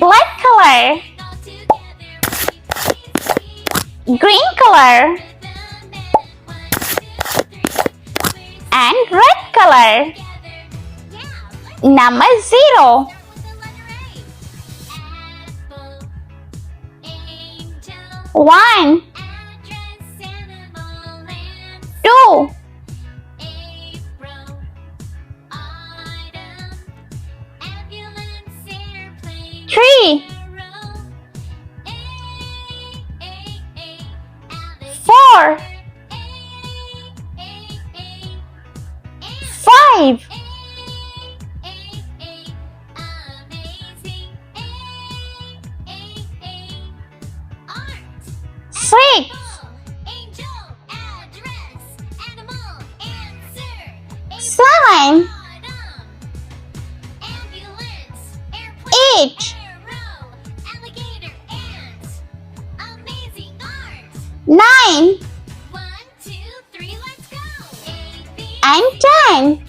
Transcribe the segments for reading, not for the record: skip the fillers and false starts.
black color, green color, and red color. Number 0. 1, 2, 3, 4, 5, 6, 7, 8, 9, and 10.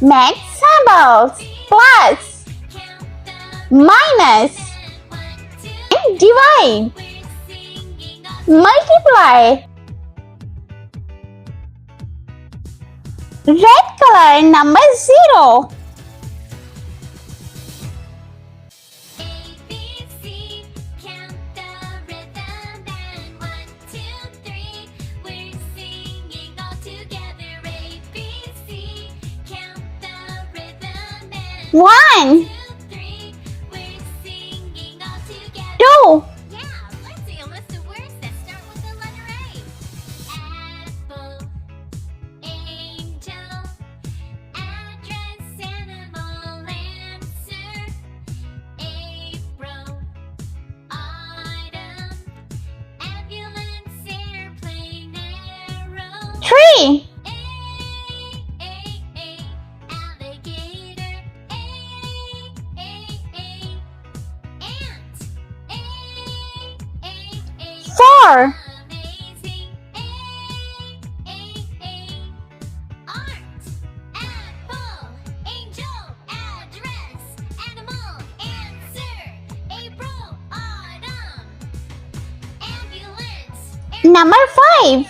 Make symbols: plus, minus, and divide. Multiply. Red color, number 0. 1, 2, 3, 4, 5,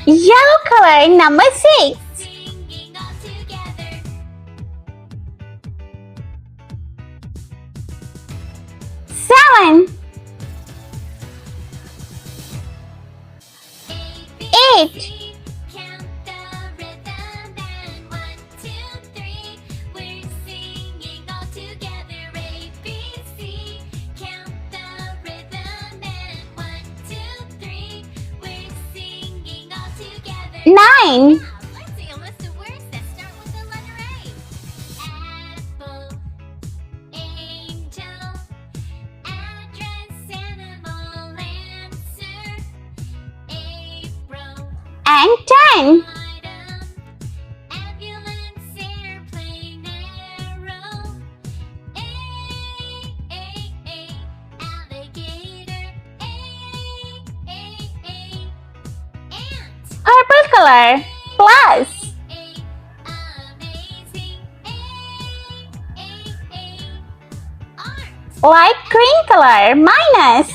yellow color, number 6. 7, 8, 9, 10. Purple color, plus. Light green color, minus.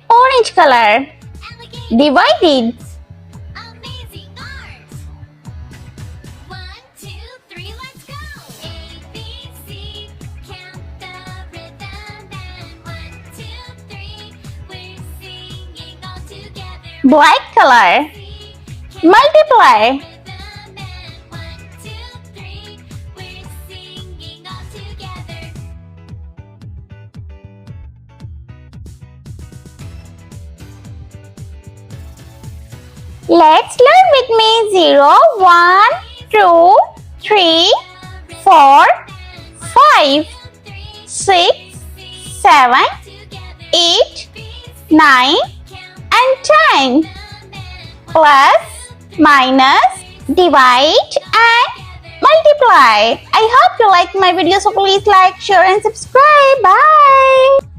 Orange color, divided. Black color, multiply. Let's learn with me. 0, 1, 2, 3, 4, 4, 5, 6, 7, 8, 9 and 10. Plus, minus, divide and multiply. I hope you like my video, so please like, share and subscribe. Bye.